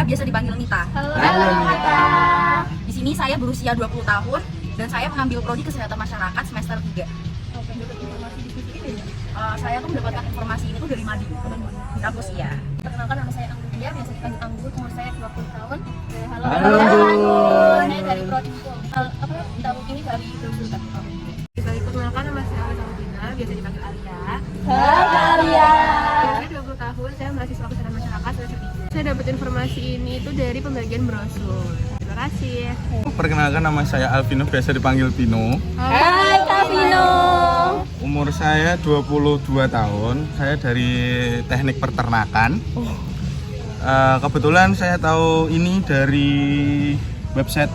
biasa dipanggil Nita. Halo Nita. Di sini saya berusia 20 tahun dan saya mengambil prodi Kesehatan Masyarakat semester 3. Saya tuh mendapatkan informasi ini tuh dari Madi, di kampus ya. Perkenalkan, nama saya Anggun, biasa dipanggil Anggun, umur saya 20 tahun. Halo Anggun. Saya dari prodi Hukum. Ini dari Jurusan. Perkenalkan, nama saya Alina, biasa dipanggil Alia. Halo Alia. Saya 20 tahun, saya mahasiswa Kesehatan Masyarakat semester 3. Saya dapat informasi ini itu dari pembagian brosur. Terima kasih. Perkenalkan, nama saya Alvino, biasa dipanggil Pino. Hai Kak Vino. Umur saya 22 tahun. Saya dari Teknik Peternakan. Kebetulan saya tahu ini dari website,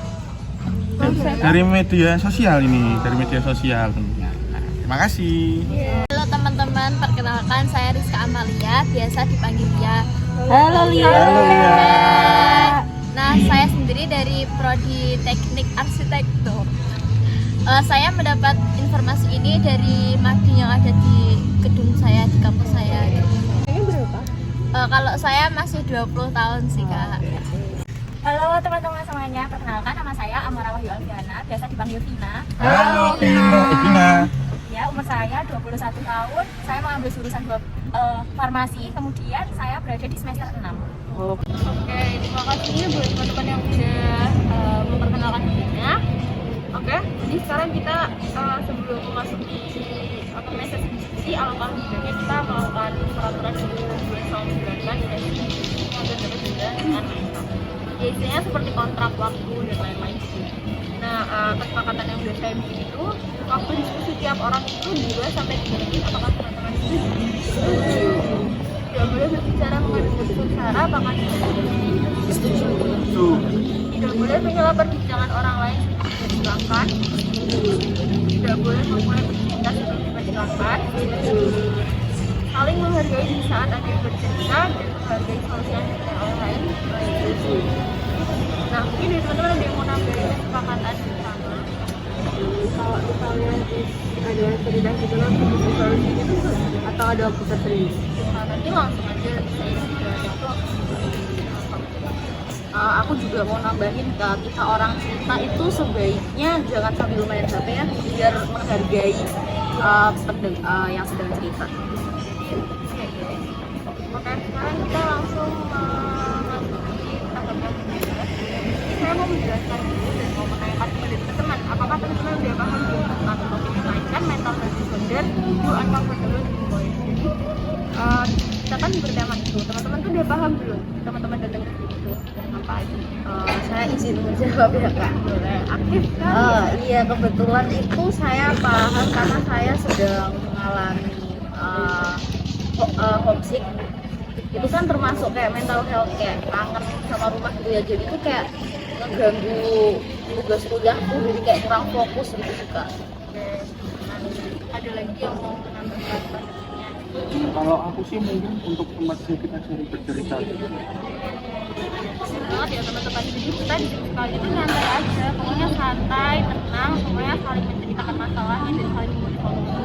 dari media sosial ini, dari media sosial tentunya. Nah, terima kasih. Halo teman-teman, perkenalkan saya Rizka Amalia, biasa dipanggil Lia. Halo Lia. Halo Lia. Nah, saya sendiri dari prodi Teknik Arsitektur. Saya mendapat informasi ini dari Madi yang ada di gedung saya, di kampus saya. Ini berapa? Kalau saya masih 20 tahun sih Kak. Halo teman-teman semuanya, perkenalkan nama saya Amara Wahyu Alfiana, biasa dipanggil Vina. Halo Pina. Ya, umur saya 21 tahun. Saya mengambil jurusan farmasi, kemudian saya berada di semester 6. Oke, terima kasih buat teman-teman yang udah memperkenalkan dirinya. Oke, jadi sekarang kita sebelum memasuki sesi diskusi, alangkah baiknya kita melakukan peraturan 22 tahun 19 agar dapat berjalan dengan lancar. Ya, istilahnya seperti kontrak waktu dan lain-lain sih. Nah, kesepakatan yang udah saya bikin itu, waktu diskusi tiap orang itu 2 sampai 3 menit. Apakah teman-teman setuju? Tidak boleh berbicara mengadu suara, bahkan setuju. Tidak boleh menyela perbincangan orang lain sebelum dipersilakan. Tidak boleh memulai bercerita sebelum dipersilakan. Saling menghargai di saat ada yang bercerita dan menghargai solusi yang diberikan orang lain. Nah, mungkin dari teman-teman ada yang mau nambahin kesepakatan bersama. Kalau misalnya ada cerita gitu lah, solusi itu atau ada waktu tertentu? Nah, nanti langsung aja saya Aku juga mau nambahin ketika orang cerita itu sebaiknya jangan sambil main HP ya, biar menghargai yang sedang cerita. Oke, sekarang kita langsung memasuki tahap yang kedua. Saya mau menjelaskan dulu dan mau menanyakan kepada teman-teman, apakah teman-teman sudah paham belum tentang topik yang lain kan mental health disorder, you uncomfortable in voice. Jadi kita kan bertema itu, teman-teman tuh udah paham belum? Teman-teman datang ke sini tuh apa aja? Saya izin menjawab ya Kak. Boleh, aktif kan? Iya, kebetulan itu saya paham karena saya sedang mengalami homesick. Itu kan termasuk kayak mental health, kayak kangen sama rumah gitu ya, jadi itu kayak ngeganggu tugas kuliahku, jadi kayak kurang fokus gitu juga. Ada lagi yang mau menambahkan pandangannya? Kalau aku sih mungkin untuk tempat kita sering bercerita. Banget ya teman-teman, jadi kita di sini kali itu nyantai aja, pokoknya santai, tenang, pokoknya saling menceritakan masalahnya dan saling memberi solusi.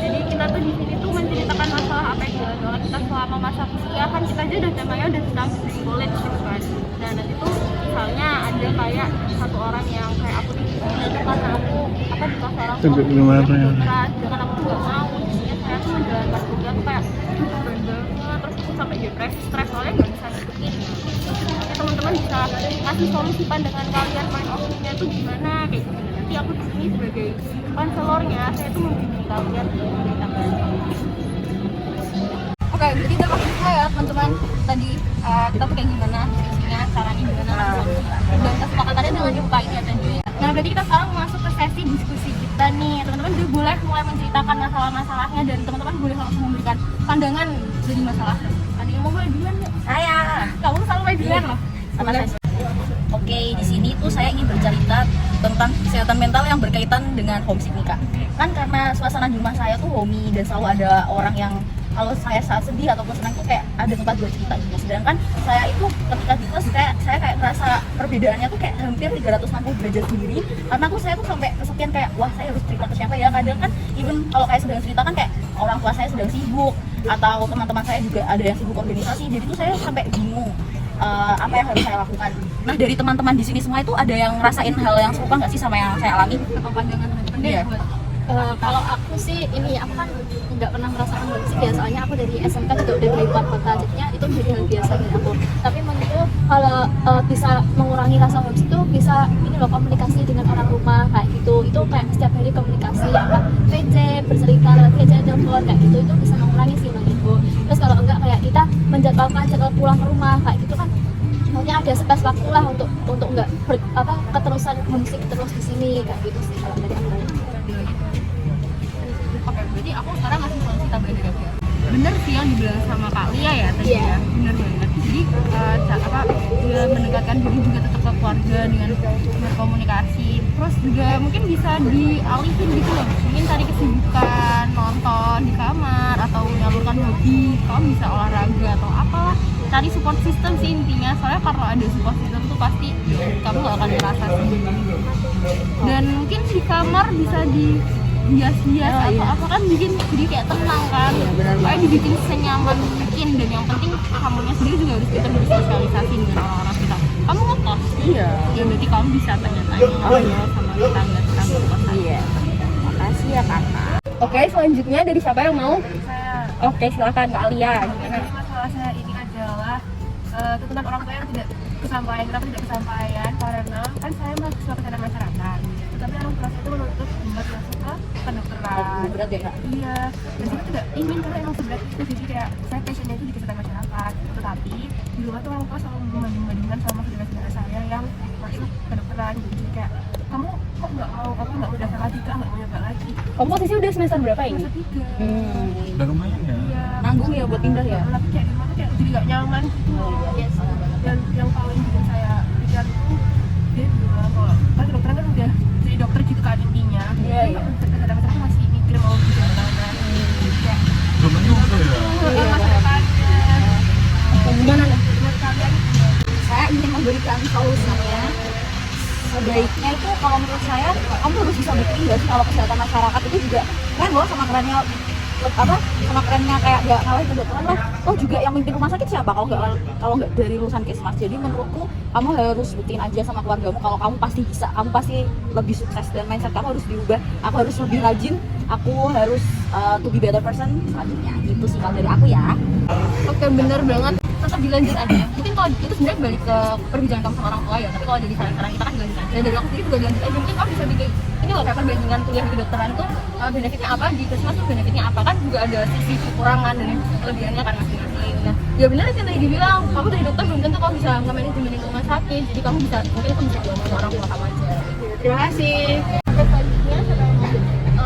Jadi kita tuh di sini tuh menceritakan masalah apa yang dialami kita selama masa kuliah, kan kita aja udah temanya udah tentang building knowledge gitu kan. Nah nanti tuh misalnya ada kayak satu orang yang kayak aku nih, itu karena aku apa di kelas orang tua dengan aku tuh gak mau, jadinya saya tuh menjalankan kuliah tuh kayak beban banget, terus aku sampai depresi, stres soalnya gak bisa ngikutin. Nanti teman-teman bisa kasih solusi pandangan kalian main opsinya tuh gimana kayak gitu. Nanti aku di sini sebagai konselornya, saya tuh membimbing kalian untuk menceritakan. Oke, berarti kita maksud ya teman-teman tadi kita tuh kayak gimana diskusinya, caranya gimana dan kesepakatannya dengan dibukain ya tadi. Nah, berarti kita sekarang masuk ke sesi diskusi kita nih. Teman-teman juga boleh mulai menceritakan masalah-masalahnya dan teman-teman boleh langsung memberikan pandangan dari masalah. Ada yang mau mulai duluan nggak? Saya. Kamu selalu mulai duluan loh. Oke, di sini tuh saya ingin bercerita tentang kesehatan mental yang berkaitan dengan homesick nih Kak. Kan karena suasana di rumah saya tuh homey dan selalu ada orang yang kalau saya saat sedih ataupun senang tuh kayak ada tempat buat cerita gitu. Sedangkan saya itu ketika di kelas saya kayak ngerasa perbedaannya tuh kayak hampir 360 derajat sendiri. Karena saya tuh sampai kesepian kayak wah saya harus cerita ke siapa ya. Kadang kan even kalau kayak sedang cerita kan kayak orang tua saya sedang sibuk atau teman-teman saya juga ada yang sibuk organisasi. Jadi tuh saya sampai bingung apa yang harus saya lakukan. Nah dari teman-teman di sini semua itu ada yang ngerasain hal yang serupa nggak sih sama yang saya alami? Pandangan Iya. Kalau aku sih ini aku kan nggak pernah merasakan hal sih ya, soalnya aku dari SMK juga udah dari luar kota, jadinya itu menjadi hal biasa buat aku. Tapi menurutku kalau bisa mengurangi rasa homesick itu bisa ini loh, komunikasi dengan orang rumah kayak gitu. Itu kayak setiap hari komunikasi apa VC, bercerita lewat VC, telepon kayak gitu, itu bisa mengurangi sih menurutku. Terus kalau enggak kayak kita menjadwalkan jadwal pulang ke rumah kayak gitu kan, maunya ada space waktu lah untuk enggak keterusan homesick terus di sini kayak gitu sih kalau dari aku. Oke, berarti aku sekarang ngasih solusi tambahan dari aku ya. Bener sih yang dibilang sama Kak Lia ya tadi Iya. ya, bener banget. Jadi dia mendekatkan diri juga tetap ke keluarga dengan berkomunikasi. Terus juga mungkin bisa dialihin gitu loh. Mungkin cari kesibukan, nonton di kamar atau menyalurkan hobi. Kamu bisa olahraga atau apalah. Cari support system sih intinya. Soalnya kalau ada support system tuh pasti kamu gak akan ngerasa sendiri. Dan mungkin di kamar bisa hias-hias atau apa kan bikin jadi kayak tenang kan, kayak dibikin senyaman mungkin. Dan yang penting kamunya sendiri juga harus bisa bersosialisasi dengan orang-orang kita. Kamu ngekos, ya berarti kamu bisa tanya-tanya ngobrol sama tetangga-tetangga kosan. Iya. Makasih ya kakak. Oke, selanjutnya dari siapa yang mau? Saya Oke, silakan Kak Lia. jadi masalah saya ini adalah tuntutan orang tua yang tidak kesampaian. Kenapa tidak kesampaian? Karena kan saya mahasiswa kesehatan masyarakat, tetapi orang tua saya itu menuntut buat masuk ke kedokteran. Berat ya kak? Iya, dan saya tidak ingin karena emang seberat itu. Jadi kayak saya passionnya itu di kesehatan masyarakat, tetapi di rumah tuh orang tua selalu membanding-bandingkan sama saudara-saudara saya yang masuk kedokteran. Jadi kayak kamu kok nggak mau, kamu nggak udah salah tiga, nggak mau nyoba lagi. Kamu posisi udah semester berapa ini? Semester 3. Udah lumayan ya. Iya. Nanggung ya buat pindah ya? Tapi kayak di rumah tuh kayak jadi nggak nyaman gitu. Dan yang paling bikin saya pikir itu dia bilang kalau kan kedokteran kan udah jadi dokter gitu kan intinya. Iya, iya. Kadang-kadang masih mikir mau di mana. Kayak Belum nyusul ya. masyarakatnya. Gimana nih? Menurut kalian Saya ingin memberikan solusinya. Sebaiknya itu kalau menurut saya kamu harus bisa bikin nggak sih kalau kesehatan masyarakat itu juga kan loh sama kerennya kayak nggak kalah kedokteran lah. Oh juga yang mimpin rumah sakit siapa kalau nggak dari lulusan Kesmas. Jadi menurutku kamu harus buktiin aja sama keluargamu kalau kamu pasti bisa, kamu pasti lebih sukses dan mindset kamu harus diubah. Aku harus lebih rajin, aku harus to be better person selanjutnya. Gitu sih kalau dari aku ya. Oke, bener banget. Tetap dilanjut aja. Mungkin kalau itu sebenarnya balik ke perbincangan kamu sama orang tua ya. Tapi kalau jadi saran-saran kita kan dilanjut aja. Dan dari aku sendiri juga dilanjut aja. Mungkin kamu bisa bikin ini loh kayak perbandingan kuliah di kedokteran tuh benefitnya apa, di Kesmas tuh benefitnya apa, kan juga ada sisi kekurangan dan kelebihannya kan masing-masing. Nah, ya benar sih yang tadi dibilang, kamu dari dokter belum tentu kamu bisa nge-manajemenin rumah sakit. Jadi kamu bisa mungkin itu bisa diomongin sama orang tua kamu aja. Terima kasih. Selanjutnya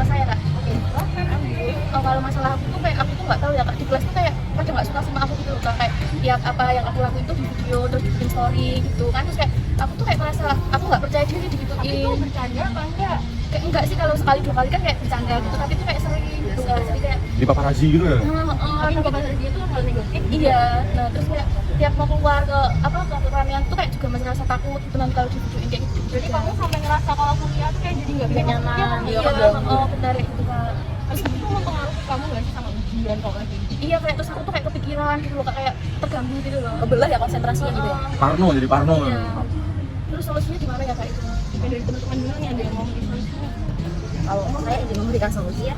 saya Kak. Oke. Kalau masalah aku tuh kayak aku tuh nggak tahu ya Kak, di kelas tuh kayak pada nggak suka sama aku gitu loh Kak. Kayak tiap apa yang aku lakuin tuh di video terus bikin story gitu kan, terus kayak aku tuh kayak merasa aku nggak percaya diri digituin. Tapi itu bercanda apa enggak? Kayak enggak sih, kalau sekali dua kali kan kayak bercanda gitu, tapi itu kayak sering gitu kan. Jadi kayak Di paparazi gitu ya. tapi bapak dari dia tuh hal negatif. iya, nah terus kayak tiap mau keluar ke keramaian tuh kayak juga masih ngerasa takut gitu nanti kalau dibujukin kayak gitu. Jadi kamu sampai ngerasa kalau kuliah tuh kayak jadi nggak nyaman. Iya, benar itu Kak. Terus itu mempengaruhi kamu nggak sih sama ujian kalau lagi? Iya, kayak terus aku tuh kayak kepikiran gitu loh Kak, kayak terganggu gitu loh. Kebelah ya konsentrasinya gitu ya. Parno jadi Parno. Iya. Terus solusinya gimana ya Kak itu? Mungkin dari teman-teman dulu nih ada yang mau memberikan Kalau saya ingin memberikan solusi ya,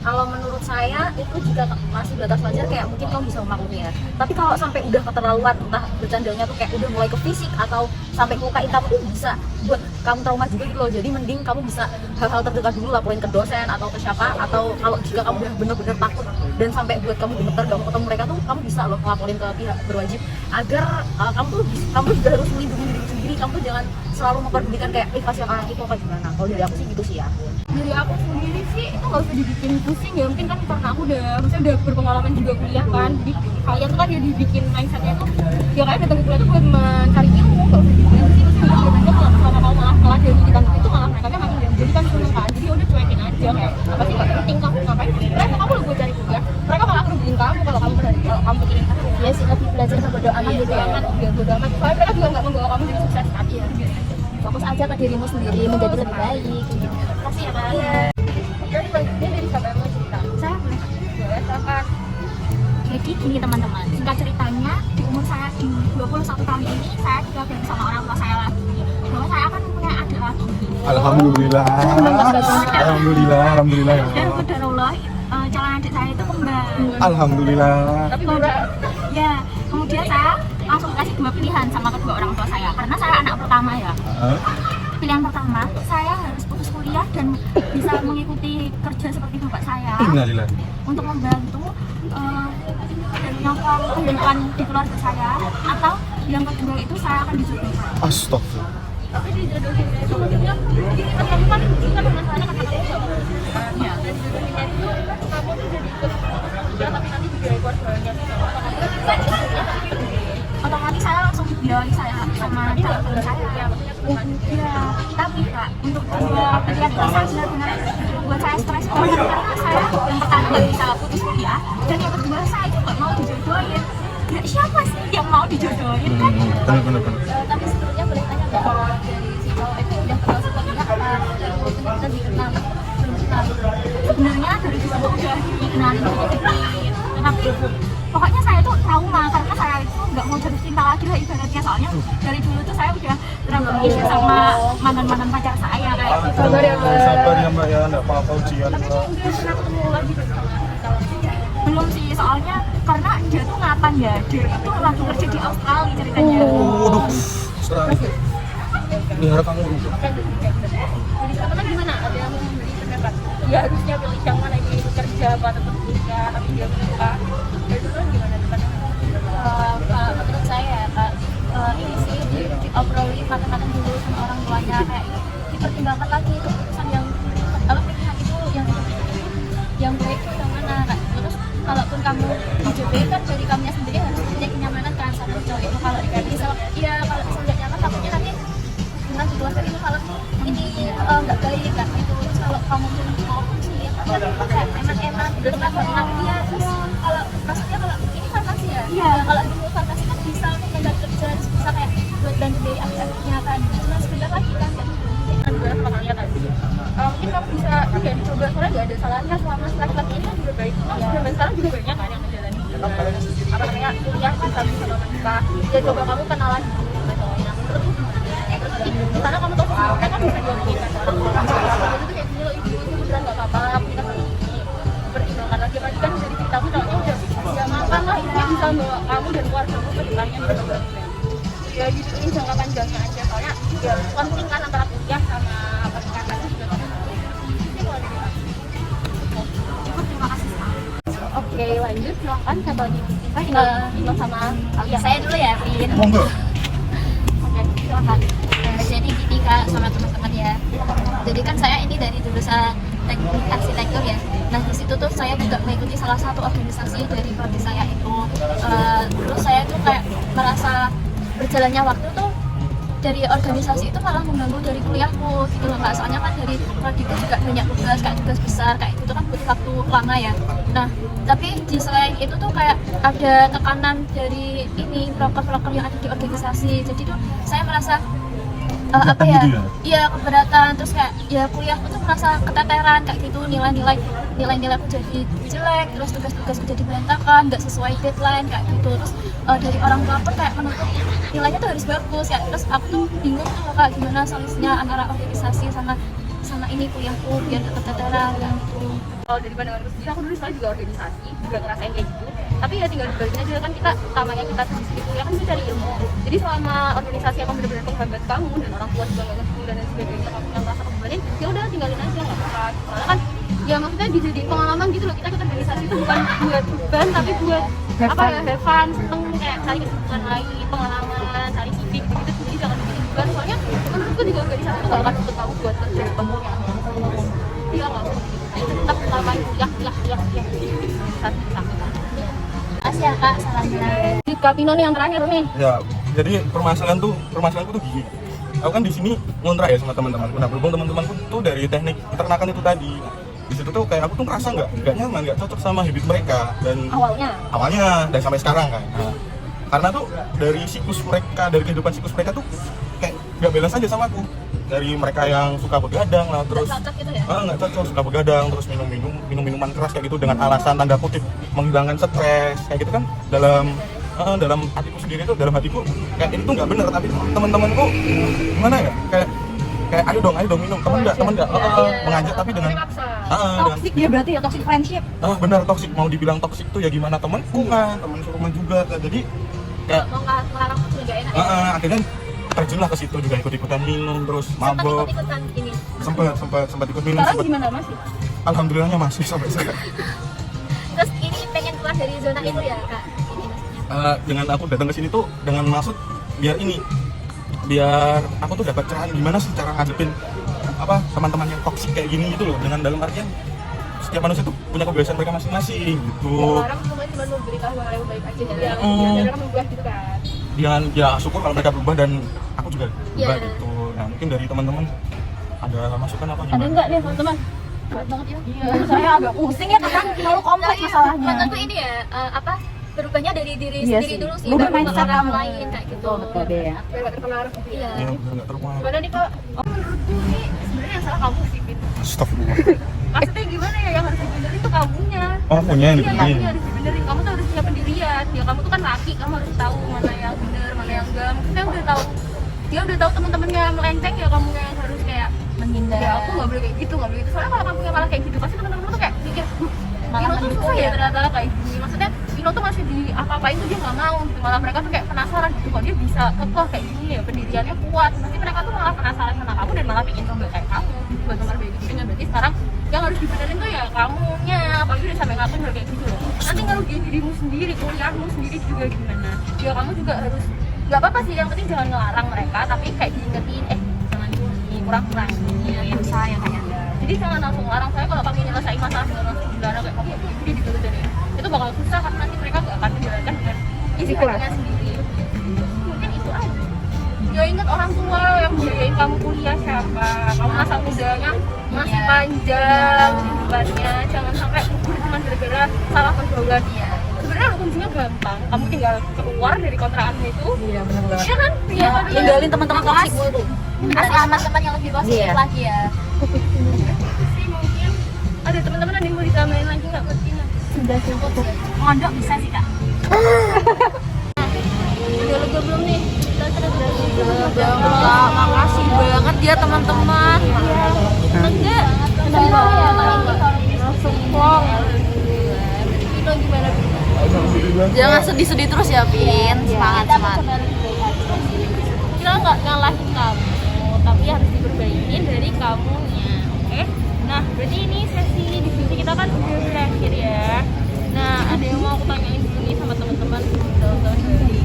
kalau menurut saya itu jika masih batas wajar kayak mungkin kamu bisa memaklumi ya. Tapi kalau sampai udah keterlaluan, entah bercandanya tuh kayak udah mulai ke fisik atau sampai ngelukain kamu tuh bisa buat kamu trauma juga gitu loh. Jadi mending kamu bisa hal-hal terdekat dulu laporin ke dosen atau ke siapa, atau kalau jika kamu udah bener-bener takut dan sampai buat kamu gemeter gak mau ketemu mereka tuh, kamu bisa loh ngelaporin ke pihak berwajib agar kamu juga harus melindungi diri sendiri. Kamu tuh jangan selalu memperdulikan kayak kasih orang itu apa gimana. Kalau dari aku sih gitu sih ya. dari aku sendiri sih itu nggak usah dibikin pusing ya, mungkin kan karena aku maksudnya udah berpengalaman juga kuliah kan, jadi kalian tuh kan ya dibikin mindsetnya tuh ya kalian datang ke kuliah tuh buat mencari ilmu, nggak usah dibikin pusing. Terus juga sebenarnya kalau kamu malah kelas dari kita itu malah mereka memang jadi kan seneng kan, jadi udah cuekin aja kayak apa sih nggak penting kamu ngapain, mereka kamu lu cari kuliah, mereka malah ngerugiin kamu kalau kamu pikirin aku Ya sih, lebih belajar sama doa amat gitu ya. biar bodo amat, soalnya mereka juga nggak membawa kamu jadi sukses kan. Iya, Fokus aja ke dirimu sendiri menjadi lebih baik gitu. kasih ya Kak. Oke, selanjutnya dari siapa yang mau cerita? Saya Boleh, silakan. Oke, Jadi gini teman-teman, singkat ceritanya di umur saya di 21 tahun ini saya tinggal bareng sama orang tua saya lagi bahwa saya akan mempunyai adik lagi. Alhamdulillah. Alhamdulillah ya. Dan qadarullah calon adik saya itu kembar. Alhamdulillah. Tapi udah Ya, kemudian saya langsung kasih dua pilihan sama kedua orang tua saya karena saya anak pertama ya. Pilihan pertama, saya harus putus kuliah dan bisa mengikuti kerja seperti bapak saya Innalillah. untuk membantu menyokong kehidupan di keluarga saya, atau yang kedua itu saya akan dijodohkan. Astagfirullah. tapi dijodohin itu maksudnya kan kamu kan masalahnya kan kamu nggak mau Ya. dan dijodohinnya itu kamu tuh jadi ikut ya tapi nanti juga keluarganya Otomatis saya langsung biayai saya sama calon teman saya. Ya, tapi Kak, untuk kedua pilihan itu saya benar-benar buat saya stres banget karena saya yang pertama nggak bisa putus kuliah dan yang kedua saya itu nggak mau dijodohin. Ya siapa sih yang mau dijodohin kan? Benar. Tapi sebetulnya boleh tanya nggak dari si cowok itu udah kenal sebelumnya apa lebih kenal belum kenal? Sebenarnya dari dulu udah dikenalin dikit-dikit, tapi pokoknya saya tuh trauma karena saya itu nggak mau jatuh cinta lagi lah ibaratnya, soalnya dari dulu tuh saya udah terambung sama mantan-mantan pacar saya kayak gitu. Sabar ya, Mbak. Sabar ya Mbak ya, enggak apa-apa ujian. tapi itu udah pernah ketemu lagi tuh sama calon Belum sih, soalnya karena dia tuh ngapan ya, dia itu lagi kerja di Australia ceritanya. Waduh. Australia. Pelihara kamu. jadi teman gimana ada yang mau memberi pendapat ya harusnya pilih yang mana ini kerja apa tetap kuliah tapi dia menikah dari dulu gimana teman Kalau menurut saya Kak, ini sih diobrolin matang-matang dulu sama orang tuanya, kayak dipertimbangkan lagi keputusan yang apa pilihan itu yang baik itu yang mana Kak. Terus kalaupun kamu dijodohin kan dari kamunya sendiri harus punya kenyamanan kan sama cowok itu. Kalau misal iya kalau misal nggak nyaman takutnya nanti dengan di keluarga itu kalau ini nggak baik kan itu. Terus kalau kamu pun mau sih kayak enak-enak gitu kan enak dia. Terus kalau maksudnya kalau ini fantasi ya, Iya. kalau dulu fantasi kan bisa untuk nggak kerja terus bisa kayak buat bantu dari aktivitasnya kan, cuma sebentar lagi kan kayak kan juga sama kalian tadi mungkin kamu bisa ya dicoba soalnya nggak ada salahnya selama laki-laki ini kan juga baik zaman sekarang juga banyak kan yang menjalani apa namanya kuliah kan sambil sama menikah ya coba kamu kenalan dulu metodenya terus karena kamu tahu mereka kan bisa diomongin kan orang tua itu tuh kayak gini loh ibu itu beneran nggak apa-apa aku nikah sama ini pertimbangkan lagi tadi kan dari ceritamu cowoknya udah ya makan lah ini bisa bawa kamu dan keluargamu ke depannya gitu ya gitu ini jangka panjangnya aja soalnya ya penting kan antara kuliah sama pernikahan itu juga kan ini kalau dari aku. Cukup, terima kasih. Oke lanjut silakan siapa lagi kita tinggal sama kalian saya dulu ya Vin. Monggo. Oke, silakan. Jadi gini Kak sama teman-teman ya. Jadi kan saya ini dari jurusan teknik arsitektur ya. Nah di situ tuh saya juga mengikuti salah satu organisasi dari prodi saya itu. Terus saya tuh kayak merasa berjalannya waktu tuh dari organisasi itu malah mengganggu dari kuliahku gitu loh Kak. Soalnya kan dari prodi itu juga banyak tugas kayak tugas besar kayak itu kan butuh waktu lama ya. Nah tapi di selain itu tuh kayak ada tekanan dari ini broker-broker yang ada di organisasi. Jadi tuh saya merasa apa ya, Gitu ya? iya keberatan, terus kayak ya kuliahku tuh merasa keteteran kayak gitu, nilai-nilai aku jadi jelek, terus tugas-tugasku jadi berantakan, nggak sesuai deadline kayak gitu. Terus dari orang tua pun kayak menuntut nilainya tuh harus bagus ya. Terus aku tuh bingung tuh Kak gimana solusinya antara organisasi sama ini kuliahku biar gak keteteran kayak gitu. kalau dari pandanganku sendiri aku dulu soalnya juga organisasi juga ngerasain kayak gitu tapi ya tinggal dibagiin aja kan kita utamanya kita di kuliah kan kita cari ilmu jadi selama organisasi akan benar-benar menghambat kamu dan orang tua juga nggak ngerti dan lain sebagainya kamu yang merasa kebebanin ya udah tinggalin aja nggak apa-apa karena kan ya maksudnya dijadiin pengalaman gitu loh kita ikut organisasi itu bukan buat beban tapi buat apa ya have fun seneng kayak cari kesibukan lain pengalaman cari civic gitu jadi jangan bikin beban soalnya menurutku juga organisasi itu nggak akan untuk kamu buat kerja depannya iya nggak usah tetap selama kuliah organisasi Makasih ya Kak sarannya. di Kapino nih yang terakhir nih Ya, jadi permasalahanku tuh gini. Aku kan di sini ngontrak ya sama teman-temanku. Nah, berhubung teman-temanku tuh dari teknik peternakan itu tadi. Di situ tuh kayak aku tuh ngerasa nggak nyaman, nggak cocok sama habit mereka dan awalnya dan sampai sekarang kan. Nah, karena tuh dari siklus mereka, dari kehidupan siklus mereka tuh kayak nggak balance aja sama aku. dari mereka yang suka begadang lah, terus cocok gitu ya. nggak cocok, suka begadang, terus minum minuman keras kayak gitu dengan alasan tanda kutip menghilangkan stres kayak gitu kan. Dalam hatiku sendiri tuh, dalam hatiku kayak itu nggak bener, tapi teman-temanku gimana ya, kayak ayo dong minum, temen nggak mengajak tapi dengan Toxic dia berarti ya, toxic friendship. benar toksik, mau dibilang toksik tuh ya gimana, temanku kan, teman seruman juga kan. Jadi kayak Mau ngelarang aku nggak enak. akhirnya terjunlah ke situ juga, ikut-ikutan minum terus Sempat mabok. ikut-ikutan ini. sempat ikut minum, Sekarang gimana masih? alhamdulillahnya masih sampai sekarang. Terus ini pengen keluar dari zona itu ya kak? Ini maksudnya. Dengan aku datang ke sini tuh dengan maksud biar aku tuh dapat cara gimana sih cara ngadepin teman-teman yang toksik kayak gini gitu loh, dengan dalam artian setiap manusia tuh punya kebiasaan mereka masing-masing gitu. Orang cuma memberi tahu hal yang baik aja ya. Jangan merubah gitu kan. Dengan ya syukur kalau mereka berubah dan aku juga berubah Iya. gitu. Nah mungkin dari teman-teman ada masukan apa Ada gimana? nggak nih teman-teman? Berat banget ya. Iya. Saya agak pusing ya kan, terlalu kompleks masalahnya. Menurutku ini ya berubahnya dari diri Iya sendiri sih. dulu sih, Ubah baru mindset orang kamu. lain kayak gitu. Betul deh ya. Biar nggak terpengaruh gitu ya. Iya. Ya biar nggak terpengaruh. Gimana nih kak? Menurutku ini sebenarnya yang salah kamu sih, Fit. Astagfirullah. Maksudnya gimana ya, yang harus dibenerin tuh kamunya. Oh punya yang Iya, dibenerin. kamunya harus dibenerin. Kamu tuh harus punya pendirian. Ya kamu tuh kan laki, kamu harus tahu mana yang bener, mana yang enggak. Maksudnya dia udah tahu teman-temannya melenceng, ya kamu yang harus kayak Menghindar. ya aku nggak boleh kayak gitu, nggak boleh gitu. Soalnya kalau kamu yang malah kayak gitu, pasti teman-teman tuh kayak mikir, Malah Vino tuh mendukung susah ya ya. ternyata kayak gini. Maksudnya Vino tuh masih di apa-apain tuh dia nggak mau gitu. Malah mereka tuh kayak penasaran gitu, kok dia bisa kekeh kayak gini ya, pendiriannya kuat. Pasti mereka tuh malah penasaran sama kamu dan malah pengen coba kayak kamu, buat nomor kayak gitu. Dengan berarti sekarang yang harus dibenerin tuh ya kamunya, apalagi udah sampai ngapain udah kayak gitu loh. Nanti ngerugiin dirimu sendiri, kuliahmu sendiri juga gimana. Ya kamu juga harus, nggak apa-apa sih, yang penting jangan ngelarang mereka, tapi kayak diingetin, jangan ini kurang-kurang ini yang sayang kayak Anda. Jadi jangan langsung larang. Saya kalau kamu nyelesain masalah dengan langsung dilarang kayak kamu begini diturutin ya, itu bakal susah karena nanti mereka gak akan menjalankan dengan isi hatinya sendiri. Mungkin itu aja. Ya ingat orang tua yang biayain kamu kuliah siapa, kamu masa mudanya masih panjang kehidupannya, jangan sampai cuma gara-gara salah pergaulan. Iya. Sebenarnya kuncinya gampang, kamu tinggal keluar dari kontrakanmu itu. Iya benar banget. Iya kan? Iya kan? Tinggalin teman-teman toksikmu itu. Kasih teman-teman yang lebih positif Iya. lagi ya. Sih mungkin ada teman-teman ada yang mau ditambahin lagi nggak buat Tina? Sudah cukup. Mondok bisa sih kak. Udah lega belum nih? Kak, makasih banget ya teman-teman. Enggak. Kenapa ya? Langsung plong. Vino gimana? Jangan sedih-sedih terus ya, Pin. Semangat. Kita nggak ngalahin kamu, tapi harus diperbaikin dari kamunya, oke? Nah, berarti ini sesi diskusi kita kan udah berakhir ya. Nah, ada yang mau aku tanyain dulu nih sama teman-teman dari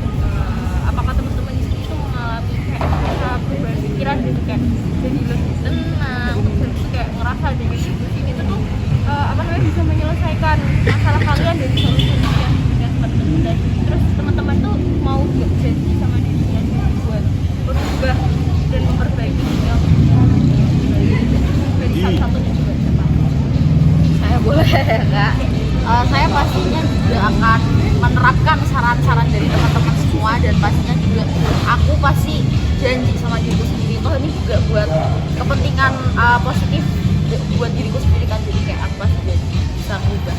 apakah teman-teman di sini tuh mengalami kayak bisa berubah pikiran gitu, kayak jadi lebih tenang, terus kayak ngerasa dengan diskusi itu tuh bisa menyelesaikan masalah kalian dari solusinya yang teman-teman tadi. Terus teman-teman tuh mau jadi sama dirinya sendiri buat berubah dan memperbaiki dunia dari satu-satunya juga siapa? Saya boleh ya kak. Saya pastinya juga akan menerapkan saran-saran dari teman-teman semua, dan pastinya juga aku pasti janji sama diriku sendiri, toh ini juga buat kepentingan positif buat diriku sendiri kan, jadi kayak aku pasti janji bisa berubah.